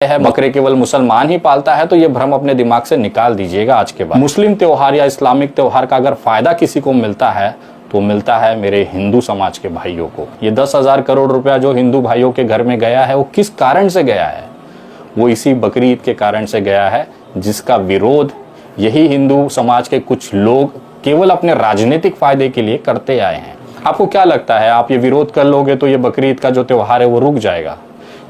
है बकरे केवल मुसलमान ही पालता है, तो ये भ्रम अपने दिमाग से निकाल दीजिएगा आज के बाद। मुस्लिम त्योहार या इस्लामिक त्योहार का अगर फायदा किसी को मिलता है तो मिलता है मेरे हिंदू समाज के भाइयों को। ये 10,000 करोड़ रुपया जो हिंदू भाइयों के घर में गया है वो किस कारण से गया है? वो इसी बकरी ईद के कारण से गया है, जिसका विरोध यही हिंदू समाज के कुछ लोग केवल अपने राजनीतिक फायदे के लिए करते आए हैं। आपको क्या लगता है, आप ये विरोध कर लोगे तो ये बकरी ईद का जो त्योहार है वो रुक जाएगा?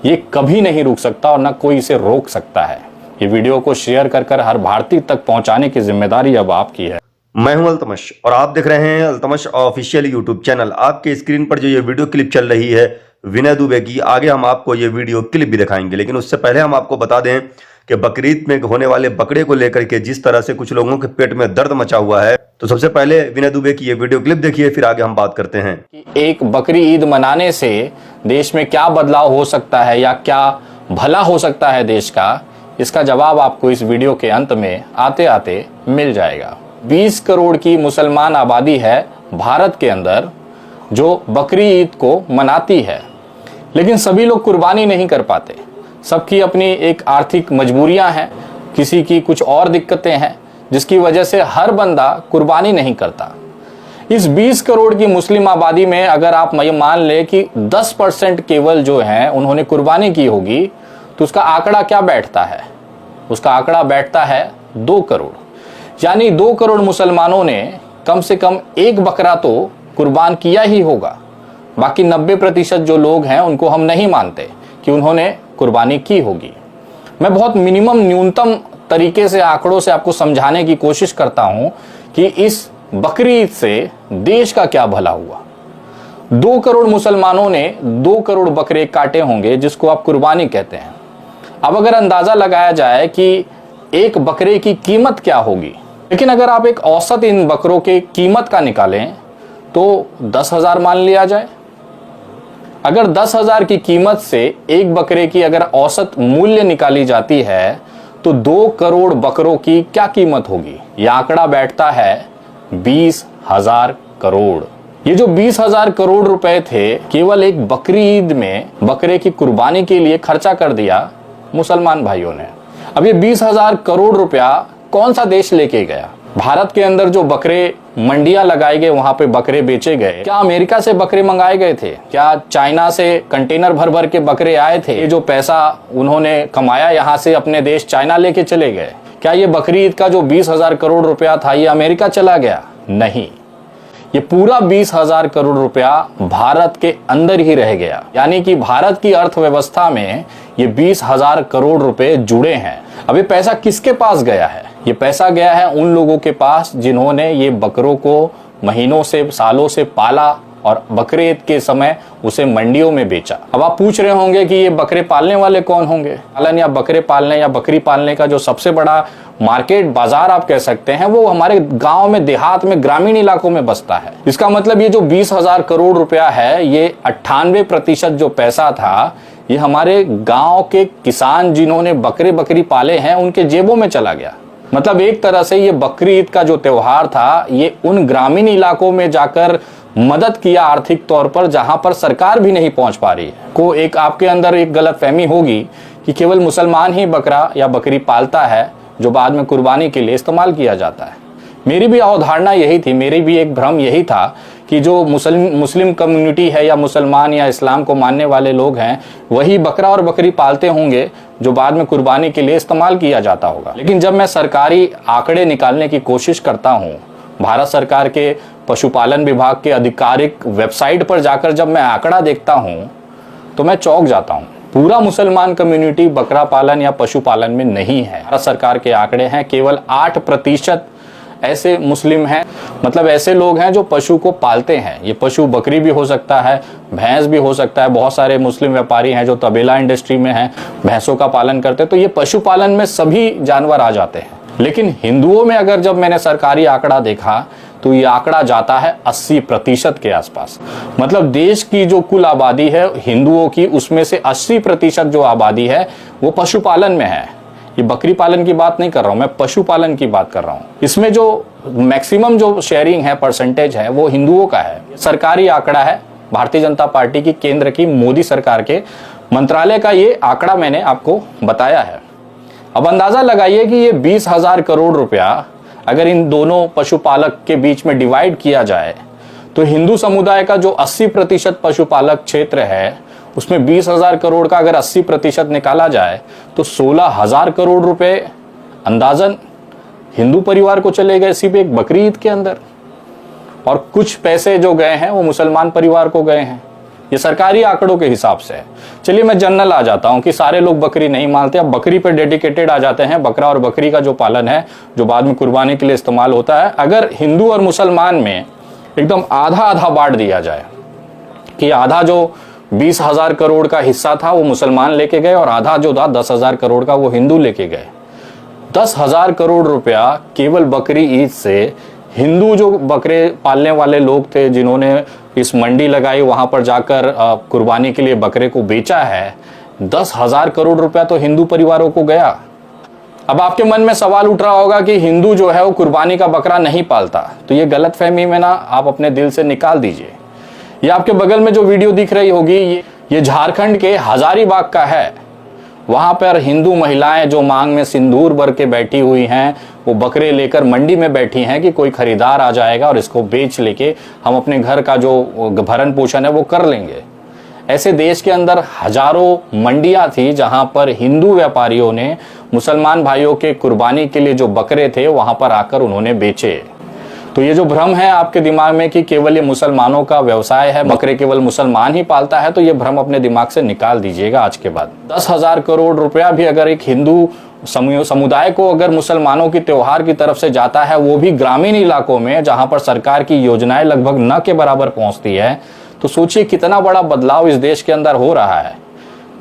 ये कभी नहीं रुक सकता और ना कोई इसे रोक सकता है। ये वीडियो को शेयर कर हर भारतीय तक पहुंचाने की जिम्मेदारी अब आपकी है। मैं हूं अल्तमश और आप देख रहे हैं अल्तमश ऑफिशियल यूट्यूब चैनल। आपके स्क्रीन पर जो ये वीडियो क्लिप चल रही है विनय दुबे की, आगे हम आपको ये वीडियो क्लिप भी दिखाएंगे, लेकिन उससे पहले हम आपको बता दें कि बकरीद में होने वाले बकरे को लेकर के जिस तरह से कुछ लोगों के पेट में दर्द मचा हुआ है, तो सबसे पहले विनय दुबे की ये वीडियो क्लिप देखिए, फिर आगे हम बात करते हैं। एक बकरी ईद मनाने से देश में क्या बदलाव हो सकता है या क्या भला हो सकता है देश का, इसका जवाब आपको इस वीडियो के अंत में आते आते मिल जाएगा। 20 करोड़ की मुसलमान आबादी है भारत के अंदर जो बकरी ईद को मनाती है, लेकिन सभी लोग कुर्बानी नहीं कर पाते। सबकी अपनी एक आर्थिक मजबूरियां हैं, किसी की कुछ और दिक्कतें हैं, जिसकी वजह से हर बंदा कुर्बानी नहीं करता। इस 20 करोड़ की मुस्लिम आबादी में अगर आप मान ले कि 10% केवल जो हैं उन्होंने कुर्बानी की होगी, तो उसका आंकड़ा क्या बैठता है? उसका आंकड़ा बैठता है 2 करोड़। यानी 2 करोड़ मुसलमानों ने कम से कम एक बकरा तो कुर्बान किया ही होगा। बाकी 90% जो लोग हैं उनको हम नहीं मानते कि उन्होंने कुर्बानी की होगी। मैं बहुत मिनिमम न्यूनतम तरीके से आंकड़ों से आपको समझाने की कोशिश करता हूं कि इस बकरी ईद से देश का क्या भला हुआ। 2 करोड़ मुसलमानों ने 2 करोड़ बकरे काटे होंगे, जिसको आप कुर्बानी कहते हैं। अब अगर अंदाजा लगाया जाए कि एक बकरे की कीमत क्या होगी, लेकिन अगर आप एक औसत इन बकरों के कीमत का निकालें तो 10,000 मान लिया जाए। अगर 10,000 की कीमत से एक बकरे की अगर औसत मूल्य निकाली जाती है तो 2 करोड़ बकरों की क्या कीमत होगी? यह आंकड़ा बैठता है 20,000 करोड़। ये जो 20,000 करोड़ रुपए थे, केवल एक बकरी ईद में बकरे की कुर्बानी के लिए खर्चा कर दिया मुसलमान भाइयों ने। अब ये 20,000 करोड़ रुपया कौन सा देश लेके गया? भारत के अंदर जो बकरे मंडियां लगाई गई, वहां पे बकरे बेचे गए, क्या अमेरिका से बकरे मंगाए गए थे? क्या चाइना से कंटेनर भर भर के बकरे आए थे? ये जो पैसा उन्होंने कमाया यहां से अपने देश चाइना लेके चले गए? क्या ये बकरी ईद का जो 20,000 करोड़ रुपया था ये अमेरिका चला गया? नहीं, ये पूरा 20,000 करोड़ रुपया भारत के अंदर ही रह गया। यानी कि भारत की अर्थव्यवस्था में ये 20,000 करोड़ रुपए जुड़े हैं। अब ये पैसा किसके पास गया है? ये पैसा गया है उन लोगों के पास जिन्होंने ये बकरों को महीनों से सालों से पाला और बकरे ईद के समय उसे मंडियों में बेचा। अब आप पूछ रहे होंगे कि ये बकरे पालने वाले कौन होंगे? पालन या बकरे पालने या बकरी पालने का जो सबसे बड़ा मार्केट बाजार आप कह सकते हैं, वो हमारे गांव में, देहात में, ग्रामीण इलाकों में बसता है। इसका मतलब ये जो 20,000 करोड़ रुपया है, ये 98% जो पैसा था ये हमारे गांव के किसान जिन्होंने बकरे बकरी पाले हैं उनके जेबों में चला गया। मतलब एक तरह से ये बकरी ईद का जो त्योहार था ये उन ग्रामीण इलाकों में जाकर मदद किया आर्थिक तौर पर, जहां पर सरकार भी नहीं पहुंच पा रही है। को एक आपके अंदर एक गलतफहमी होगी कि केवल मुसलमान ही बकरा या बकरी पालता है जो बाद में कुर्बानी के लिए इस्तेमाल किया जाता है। मेरी भी अवधारणा यही थी, मेरी भी एक भ्रम यही था कि जो मुस्लिम कम्युनिटी है या मुसलमान या इस्लाम को मानने वाले लोग हैं वही बकरा और बकरी पालते होंगे जो बाद में कुर्बानी के लिए इस्तेमाल किया जाता होगा। लेकिन जब मैं सरकारी आंकड़े निकालने की कोशिश करता हूँ, भारत सरकार के पशुपालन विभाग के आधिकारिक वेबसाइट पर जाकर जब मैं आंकड़ा देखता हूँ तो मैं चौंक जाता हूँ। पूरा मुसलमान कम्युनिटी बकरा पालन या पशुपालन में नहीं है। भारत सरकार के आंकड़े हैं केवल 8% ऐसे मुस्लिम हैं, मतलब ऐसे लोग हैं जो पशु को पालते हैं। ये पशु बकरी भी हो सकता है, भैंस भी हो सकता है। बहुत सारे मुस्लिम व्यापारी हैं जो तबेला इंडस्ट्री में हैं, भैंसों का पालन करते हैं, तो ये पशुपालन में सभी जानवर आ जाते हैं। लेकिन हिंदुओं में अगर जब मैंने सरकारी आंकड़ा देखा तो ये आंकड़ा जाता है 80% के आसपास। मतलब देश की जो कुल आबादी है हिंदुओं की, उसमें से 80% जो आबादी है वो पशुपालन में है। ये बकरी पालन की बात नहीं कर रहा हूं, मैं पशुपालन की बात कर रहा हूं। इसमें जो मैक्सिमम जो शेयरिंग है, परसेंटेज है, वो हिंदुओं का है। सरकारी आंकड़ा है भारतीय जनता पार्टी की, केंद्र की, मोदी सरकार के मंत्रालय का ये आंकड़ा मैंने आपको बताया है। अब अंदाजा लगाइए कि ये 20,000 करोड़ रुपया अगर इन दोनों पशुपालक के बीच में डिवाइड किया जाए तो हिंदू समुदाय का जो 80% पशुपालक क्षेत्र है उसमें 20,000 करोड़ का अगर 80% निकाला जाए तो 16,000 करोड़ रुपए अंदाजन हिंदू परिवार को चले गए सिर्फ एक बकरी ईद के अंदर, और कुछ पैसे जो गए हैं वो मुसलमान परिवार को गए हैं। ये सरकारी आंकड़ों के हिसाब से है। चलिए मैं जनरल आ जाता हूं कि सारे लोग बकरी नहीं मानते, अब बकरी पे डेडिकेटेड आ जाते हैं। बकरा और बकरी का जो पालन है जो बाद में कुर्बानी के लिए इस्तेमाल होता है, अगर हिंदू और मुसलमान में एकदम आधा आधा बांट दिया जाए कि आधा जो 20,000 करोड़ का हिस्सा था वो मुसलमान लेके गए और आधा जो था 10,000 करोड़ का वो हिंदू लेके गए। 10,000 करोड़ रुपया केवल बकरी ईद से हिंदू जो बकरे पालने वाले लोग थे जिन्होंने इस मंडी लगाई वहां पर जाकर कुर्बानी के लिए बकरे को बेचा है, 10,000 करोड़ रुपया तो हिंदू परिवारों को गया। अब आपके मन में सवाल उठ रहा होगा कि हिंदू जो है वो कुर्बानी का बकरा नहीं पालता, तो ये गलतफहमी में ना आप अपने दिल से निकाल दीजिए। ये आपके बगल में जो वीडियो दिख रही होगी ये झारखंड के हजारीबाग का है। वहां पर हिंदू महिलाएं जो मांग में सिंदूर भर के बैठी हुई हैं, वो बकरे लेकर मंडी में बैठी हैं कि कोई खरीदार आ जाएगा और इसको बेच लेके हम अपने घर का जो भरण पोषण है वो कर लेंगे। ऐसे देश के अंदर हजारों मंडियां थी जहां पर हिंदू व्यापारियों ने मुसलमान भाइयों के कुर्बानी के लिए जो बकरे थे वहां पर आकर उन्होंने बेचे। तो ये जो भ्रम है आपके दिमाग में कि केवल ये मुसलमानों का व्यवसाय है, बकरे केवल मुसलमान ही पालता है, तो ये भ्रम अपने दिमाग से निकाल दीजिएगा आज के बाद। 10,000 करोड़ रुपया भी अगर एक हिंदू समुदाय को अगर मुसलमानों की त्योहार की तरफ से जाता है, वो भी ग्रामीण इलाकों में जहां पर सरकार की योजनाएं लगभग न के बराबर पहुंचती है, तो सोचिए कितना बड़ा बदलाव इस देश के अंदर हो रहा है।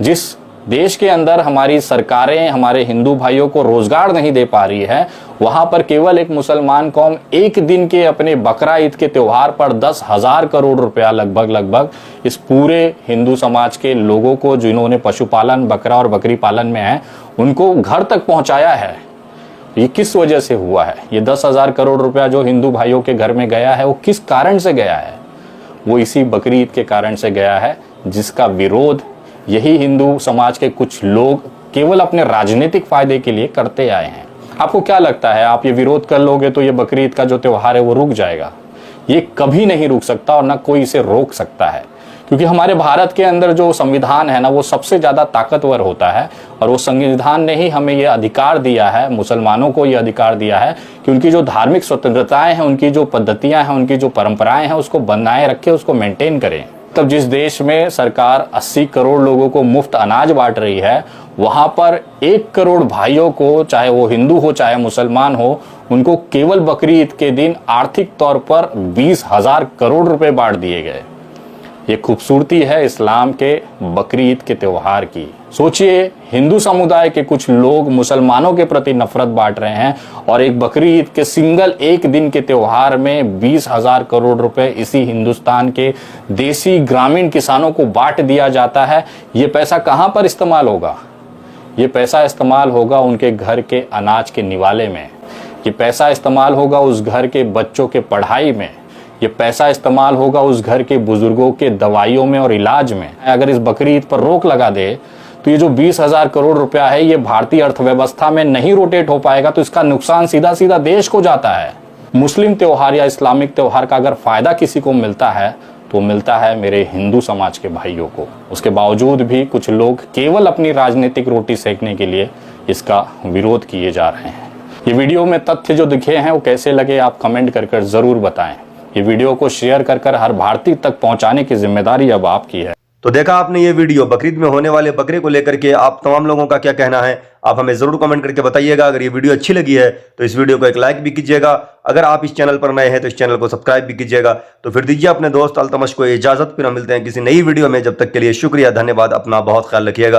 जिस देश के अंदर हमारी सरकारें हमारे हिंदू भाइयों को रोजगार नहीं दे पा रही है, वहां पर केवल एक मुसलमान कौम एक दिन के अपने बकरा ईद के त्योहार पर 10,000 करोड़ रुपया लगभग इस पूरे हिंदू समाज के लोगों को जिन्होंने पशुपालन बकरा और बकरी पालन में है उनको घर तक पहुंचाया है। ये किस वजह से हुआ है? ये 10,000 करोड़ रुपया जो हिंदू भाइयों के घर में गया है वो किस कारण से गया है? वो इसी बकरी ईद के कारण से गया है, जिसका विरोध यही हिंदू समाज के कुछ लोग केवल अपने राजनीतिक फायदे के लिए करते आए हैं। आपको क्या लगता है, आप ये विरोध कर लोगे तो ये बकरी ईद का जो त्योहार है वो रुक जाएगा? ये कभी नहीं रुक सकता और ना कोई इसे रोक सकता है, क्योंकि हमारे भारत के अंदर जो संविधान है ना वो सबसे ज्यादा ताकतवर होता है, और वो संविधान ने ही हमें ये अधिकार दिया है, मुसलमानों को ये अधिकार दिया है कि उनकी जो धार्मिक स्वतंत्रताएं हैं, उनकी जो पद्धतियां हैं, उनकी जो परंपराएं हैं उसको बनाए रखे, उसको मेंटेन करें। तब जिस देश में सरकार 80 करोड़ लोगों को मुफ्त अनाज बांट रही है, वहां पर 1 करोड़ भाइयों को, चाहे वो हिंदू हो चाहे मुसलमान हो, उनको केवल बकरी ईद के दिन आर्थिक तौर पर 20,000 करोड़ रुपए बांट दिए गए। ये खूबसूरती है इस्लाम के बकरी ईद के त्योहार की। सोचिए, हिंदू समुदाय के कुछ लोग मुसलमानों के प्रति नफरत बांट रहे हैं और एक बकरी ईद के सिंगल एक दिन के त्योहार में 20,000 करोड़ रुपए इसी हिंदुस्तान के देसी ग्रामीण किसानों को बांट दिया जाता है। ये पैसा कहां पर इस्तेमाल होगा? ये पैसा इस्तेमाल होगा उनके घर के अनाज के निवाले में। ये पैसा इस्तेमाल होगा उस घर के बच्चों के पढ़ाई में। ये पैसा इस्तेमाल होगा उस घर के बुजुर्गों के दवाइयों में और इलाज में। अगर इस बकरी ईद पर रोक लगा दे तो ये जो 20,000 करोड़ रुपया है ये भारतीय अर्थव्यवस्था में नहीं रोटेट हो पाएगा, तो इसका नुकसान सीधा सीधा देश को जाता है। मुस्लिम त्योहार या इस्लामिक त्योहार का अगर फायदा किसी को मिलता है तो मिलता है मेरे हिंदू समाज के भाइयों को। उसके बावजूद भी कुछ लोग केवल अपनी राजनीतिक रोटी सेकने के लिए इसका विरोध किए जा रहे हैं। ये वीडियो में तथ्य जो दिखे हैं वो कैसे लगे आप कमेंट कर जरूर बताएं। ये वीडियो को शेयर कर हर भारतीय तक पहुंचाने की जिम्मेदारी अब आपकी है। तो देखा आपने ये वीडियो बकरीद में होने वाले बकरे को लेकर के आप तमाम लोगों का क्या कहना है, आप हमें जरूर कमेंट करके बताइएगा। अगर ये वीडियो अच्छी लगी है तो इस वीडियो को एक लाइक भी कीजिएगा। अगर आप इस चैनल पर नए हैं तो इस चैनल को सब्सक्राइब भी कीजिएगा। तो फिर दीजिए अपने दोस्त अल्तमश को इजाजत, फिर हम मिलते हैं किसी नई वीडियो में। जब तक के लिए शुक्रिया, धन्यवाद, अपना बहुत ख्याल रखिएगा।